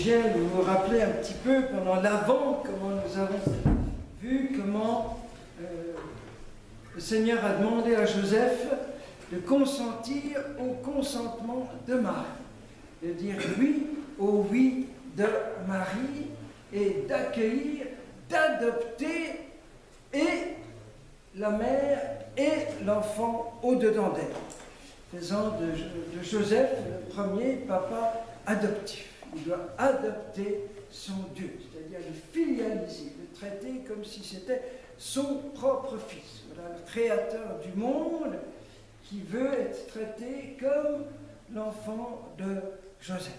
viens de vous rappeler un petit peu pendant l'Avent comment nous avons vu comment le Seigneur a demandé à Joseph de consentir au consentement de Marie, de dire oui au oui de Marie et d'accueillir, d'adopter et la mère et l'enfant au-dedans d'elle, faisant de Joseph le premier papa adoptif. Il doit adopter son Dieu, c'est-à-dire le filialiser, le traiter comme si c'était son propre fils. Voilà le créateur du monde qui veut être traité comme l'enfant de Joseph.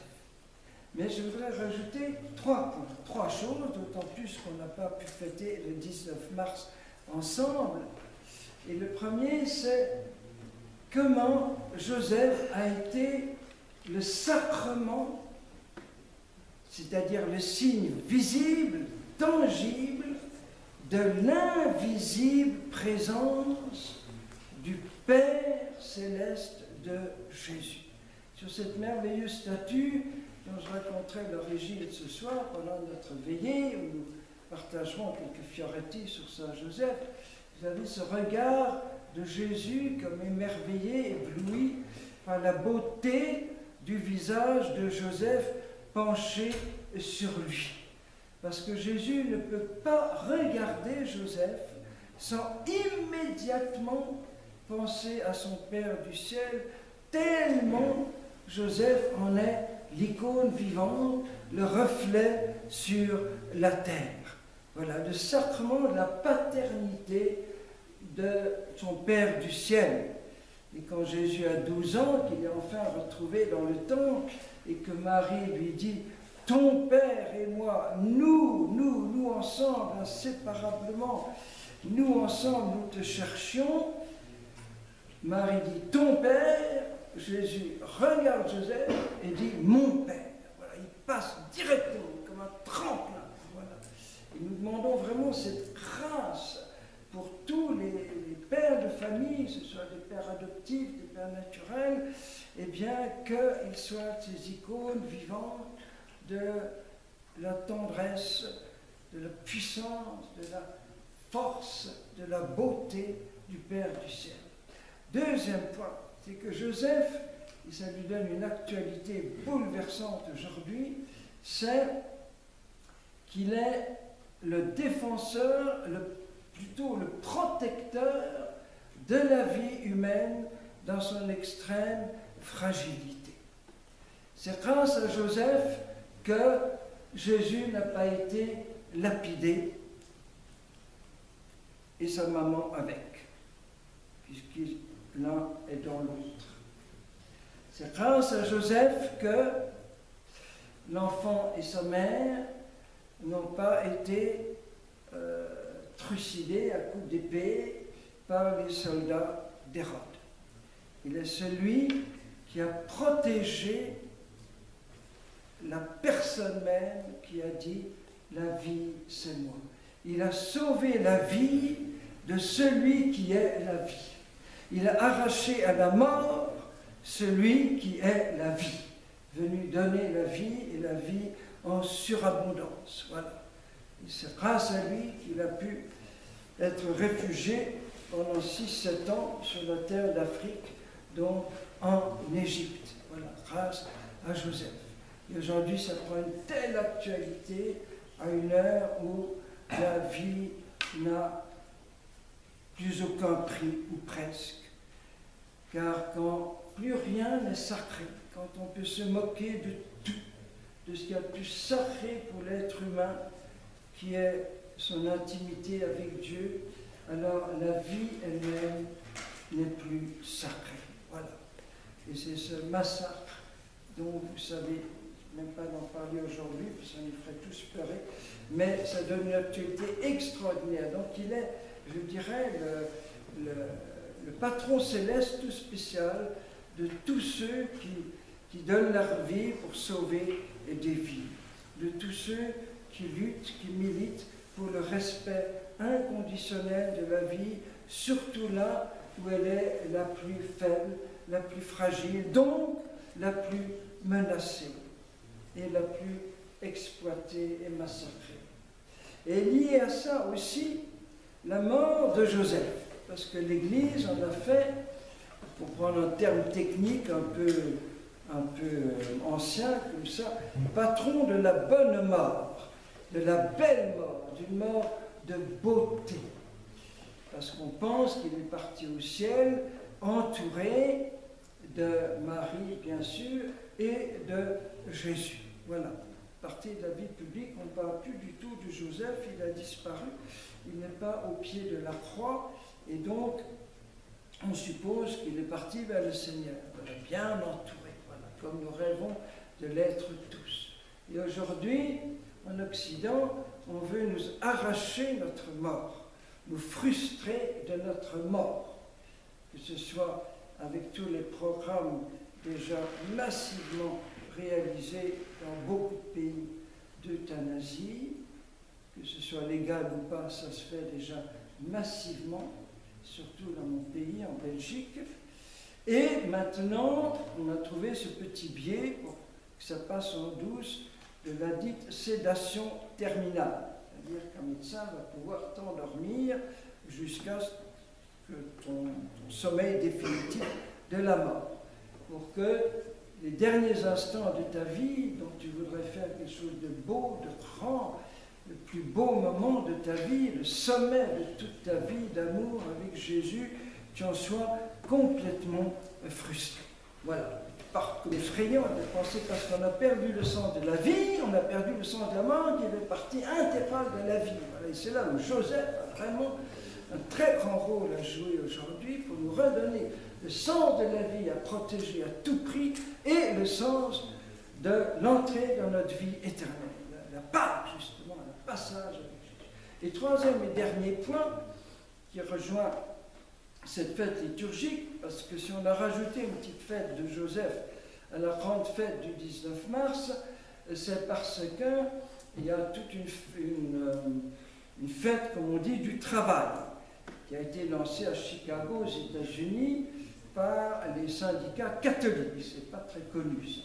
Mais je voudrais rajouter 3 points, 3 choses, d'autant plus qu'on n'a pas pu fêter le 19 mars ensemble. Et le premier, c'est comment Joseph a été le sacrement, c'est-à-dire le signe visible, tangible, de l'invisible présence du Père céleste de Jésus. Sur cette merveilleuse statue dont je raconterai l'origine ce soir pendant notre veillée, où nous partagerons quelques fioretti sur Saint Joseph, vous avez ce regard de Jésus comme émerveillé, ébloui par la beauté du visage de Joseph penché sur lui. Parce que Jésus ne peut pas regarder Joseph sans immédiatement penser à son Père du ciel, tellement Joseph en est l'icône vivante, le reflet sur la terre. Voilà, le sacrement de la paternité de son Père du ciel. Et quand Jésus a 12 ans, qu'il est enfin retrouvé dans le temple, et que Marie lui dit « Ton Père et moi, nous ensemble, inséparablement, nous ensemble, nous te cherchions », Marie dit « Ton Père », Jésus regarde Joseph et dit « Mon Père ». Voilà, il passe directement comme un tremplin. Voilà. Et nous demandons vraiment cette grâce pour tous les pères de famille, que ce soit des pères adoptifs, des pères naturels, eh bien qu'ils soient ces icônes vivantes de la tendresse, de la puissance, de la force, de la beauté du Père du ciel. Deuxième point, c'est que Joseph, et ça lui donne une actualité bouleversante aujourd'hui, c'est qu'il est le défenseur, plutôt le protecteur de la vie humaine dans son extrême fragilité. C'est grâce à Joseph que Jésus n'a pas été lapidé et sa maman avec, l'un est dans l'autre. C'est grâce à Joseph que l'enfant et sa mère n'ont pas été trucidés à coups d'épée par les soldats d'Hérode. Il est celui qui a protégé la personne même qui a dit « la vie, c'est moi ». Il a sauvé la vie de celui qui est la vie. Il a arraché à la mort celui qui est la vie, venu donner la vie et la vie en surabondance. Voilà. Et c'est grâce à lui qu'il a pu être réfugié pendant 6-7 ans sur la terre d'Afrique, donc en Égypte. Voilà, grâce à Joseph. Et aujourd'hui, ça prend une telle actualité à une heure où la vie n'a plus aucun prix, ou presque. Car quand plus rien n'est sacré, quand on peut se moquer de tout, de ce qu'il y a de plus sacré pour l'être humain, qui est son intimité avec Dieu, alors la vie elle-même n'est plus sacrée. Voilà. Et c'est ce massacre dont vous savez, même pas d'en parler aujourd'hui, parce que ça nous ferait tous pleurer, mais ça donne une actualité extraordinaire. Donc il est, je dirais, le patron céleste tout spécial de tous ceux qui donnent leur vie pour sauver des vies, de tous ceux qui luttent, qui militent pour le respect inconditionnel de la vie, surtout là où elle est la plus faible, la plus fragile, donc la plus menacée et la plus exploité et massacré. Et lié à ça aussi, la mort de Joseph, parce que l'Église en a fait, pour prendre un terme technique un peu ancien comme ça, patron de la bonne mort, de la belle mort, d'une mort de beauté. Parce qu'on pense qu'il est parti au ciel entouré de Marie, bien sûr, et de Jésus. Voilà. Partie de la vie publique, on ne parle plus du tout de Joseph, il a disparu, il n'est pas au pied de la croix, et donc on suppose qu'il est parti vers le Seigneur, voilà, bien entouré, voilà, comme nous rêvons de l'être tous. Et aujourd'hui, en Occident, on veut nous arracher notre mort, nous frustrer de notre mort, que ce soit avec tous les programmes déjà massivement réalisés dans beaucoup de pays d'euthanasie, que ce soit légal ou pas, ça se fait déjà massivement, surtout dans mon pays, en Belgique. Et maintenant, on a trouvé ce petit biais pour que ça passe en douce de la dite sédation terminale. C'est-à-dire qu'un médecin va pouvoir t'endormir jusqu'à ce que ton sommeil définitif de la mort, pour que les derniers instants de ta vie, dont tu voudrais faire quelque chose de beau, de grand, le plus beau moment de ta vie, le sommet de toute ta vie d'amour avec Jésus, tu en sois complètement frustré. Voilà. Par comme effrayant de penser, parce qu'on a perdu le sens de la vie, on a perdu le sens de la mort, qui fait partie intégrale de la vie. Voilà. Et c'est là où Joseph a vraiment un très grand rôle à jouer aujourd'hui pour nous redonner le sens de la vie à protéger à tout prix et le sens de l'entrée dans notre vie éternelle. La part, justement, le passage avec Jésus. Et troisième et dernier point qui rejoint cette fête liturgique, parce que si on a rajouté une petite fête de Joseph à la grande fête du 19 mars, c'est parce qu'il y a toute une fête, comme on dit, du travail, qui a été lancée à Chicago, aux États-Unis, par les syndicats catholiques. C'est pas très connu, ça.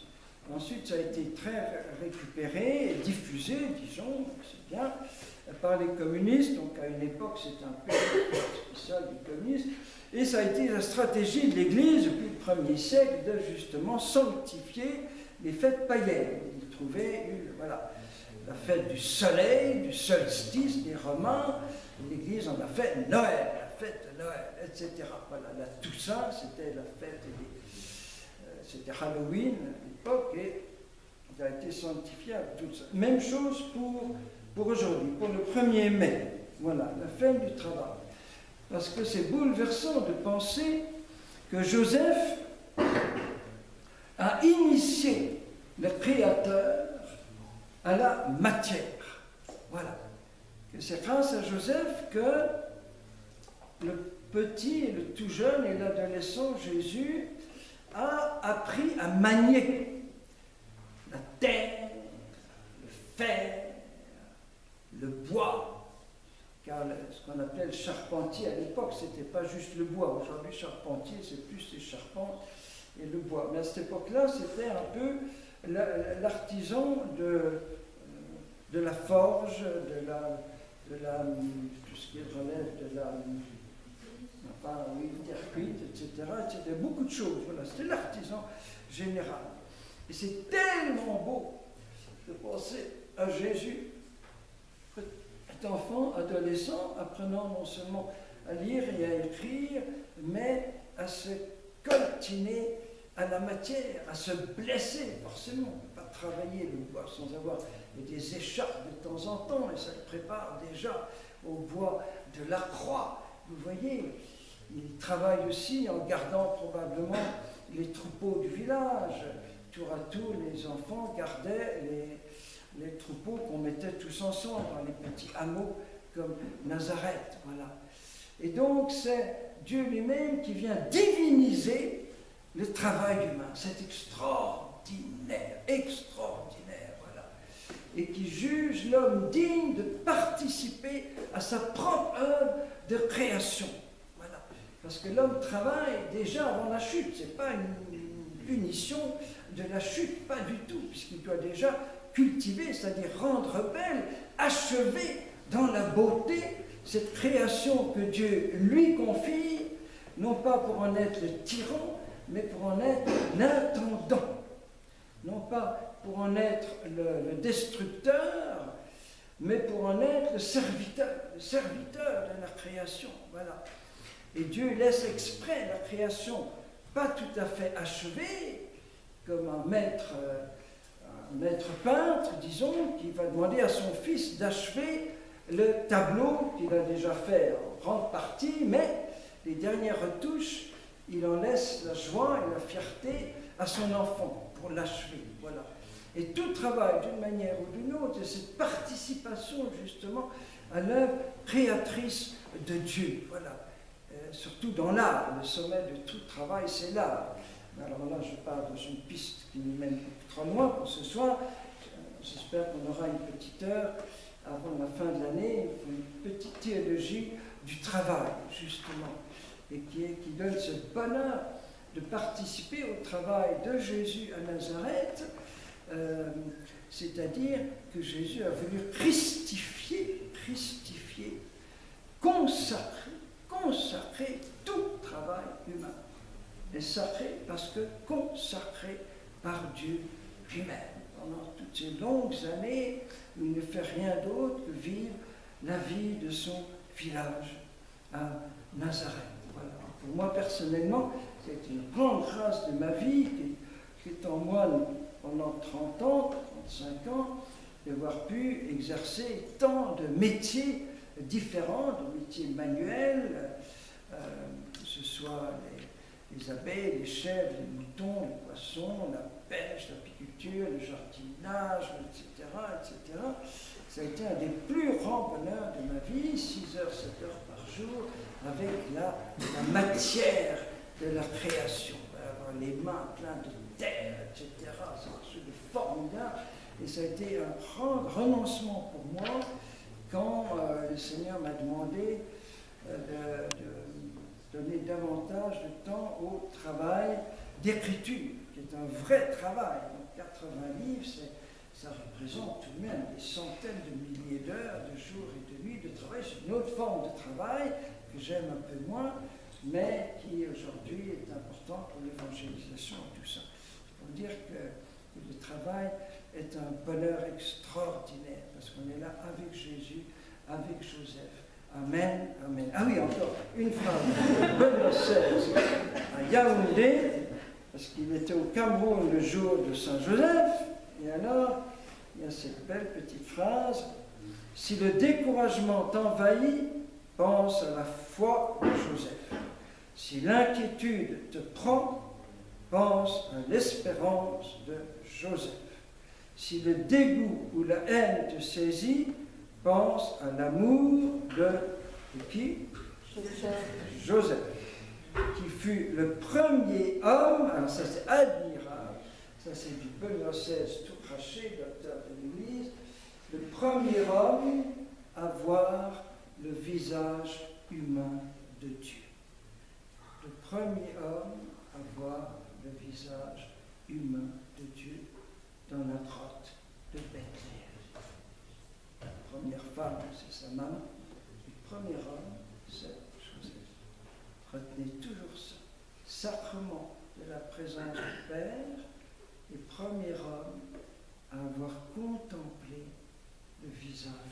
Ensuite, ça a été très récupéré et diffusé, disons, c'est bien, par les communistes. Donc, à une époque, c'était un peu spécial du communisme. Et ça a été la stratégie de l'Église depuis le 1er siècle de justement sanctifier les fêtes païennes. Ils trouvaient, voilà, la fête du soleil, du solstice des Romains. L'Église en a fait Noël, la fête de Noël, etc. Voilà, la Toussaint, c'était la fête c'était Halloween à l'époque, et ça a été sanctifié avec tout ça. Même chose pour aujourd'hui, pour le 1er mai. Voilà, la fin du travail. Parce que c'est bouleversant de penser que Joseph a initié le Créateur à la matière. Voilà. Que c'est grâce à Joseph que le petit et le tout jeune et l'adolescent Jésus a appris à manier la terre, le fer, le bois, car ce qu'on appelait le charpentier à l'époque, c'était pas juste le bois. Aujourd'hui, charpentier, c'est plus les charpentes et le bois. Mais à cette époque-là, c'était un peu l'artisan de la forge, de tout ce qui relève de la terre etc. C'était beaucoup de choses. Voilà, c'était l'artisan général. Et c'est tellement beau de penser à Jésus, cet enfant, adolescent, apprenant non seulement à lire et à écrire, mais à se coltiner à la matière, à se blesser, forcément. On ne peut pas travailler le bois sans avoir des écharpes de temps en temps, et ça le prépare déjà au bois de la croix. Vous voyez, il travaille aussi en gardant probablement les troupeaux du village. Tour à tour, les enfants gardaient les troupeaux qu'on mettait tous ensemble dans les petits hameaux comme Nazareth. Voilà. Et donc, c'est Dieu lui-même qui vient diviniser le travail humain. C'est extraordinaire, extraordinaire, voilà. Et qui juge l'homme digne de participer à sa propre œuvre de création. Voilà. Parce que l'homme travaille déjà avant la chute. Ce n'est pas une punition de la chute, pas du tout, puisqu'il doit déjà cultiver, c'est-à-dire rendre belle, achever dans la beauté cette création que Dieu lui confie, non pas pour en être le tyran, mais pour en être l'intendant, non pas pour en être le destructeur, mais pour en être le serviteur de la création. Voilà. Et Dieu laisse exprès la création pas tout à fait achevée, comme un maître peintre, disons, qui va demander à son fils d'achever le tableau qu'il a déjà fait en grande partie, mais les dernières retouches, il en laisse la joie et la fierté à son enfant pour l'achever. Voilà. Et tout travail, d'une manière ou d'une autre, c'est cette participation justement à l'œuvre créatrice de Dieu. Voilà. Surtout dans l'art, le sommet de tout travail, c'est l'art. Alors là, je pars dans une piste qui nous mène trop loin pour ce soir. J'espère qu'on aura une petite heure avant la fin de l'année, une petite théologie du travail, justement, et qui donne ce bonheur de participer au travail de Jésus à Nazareth, c'est-à-dire que Jésus a voulu christifier, consacrer tout travail humain. Et sacré parce que consacré par Dieu lui-même. Pendant toutes ces longues années où il ne fait rien d'autre que vivre la vie de son village à Nazareth. Voilà. Pour moi personnellement, c'est une grande grâce de ma vie qui est en moi pendant 30 ans, 35 ans, d'avoir pu exercer tant de métiers différents, de métiers manuels, que ce soit les abeilles, les chèvres, les moutons, les poissons, la pêche, l'apiculture, le jardinage, etc., etc. Ça a été un des plus grands bonheurs de ma vie, 6 heures, 7 heures par jour, avec la matière de la création. Avoir les mains pleines de terre, etc. C'est quelque chose de formidable. Et ça a été un grand renoncement pour moi quand le Seigneur m'a demandé de donner davantage de temps au travail d'écriture, qui est un vrai travail. Donc 80 livres, ça représente tout de même des centaines de milliers d'heures, de jours et de nuits de travail. C'est une autre forme de travail que j'aime un peu moins, mais qui aujourd'hui est importante pour l'évangélisation et tout ça. C'est pour dire que le travail est un bonheur extraordinaire, parce qu'on est là avec Jésus, avec Joseph. Amen, amen. Ah oui, encore une phrase. Benoît XVI à Yaoundé, parce qu'il était au Cameroun le jour de Saint-Joseph, et alors, il y a cette belle petite phrase: si le découragement t'envahit, pense à la foi de Joseph. Si l'inquiétude te prend, pense à l'espérance de Joseph. Si le dégoût ou la haine te saisit, pense à l'amour de qui? Joseph, qui fut le premier homme, alors ça c'est admirable, ça c'est du Benoît XVI tout craché, docteur de l'Église, le premier homme à voir le visage humain de Dieu. Le premier homme à voir le visage humain de Dieu dans la grotte de Bethléem. La première femme, c'est sa maman. Le premier homme, c'est Joseph. Retenez toujours ça. Sacrement de la présence du Père, et premier homme à avoir contemplé le visage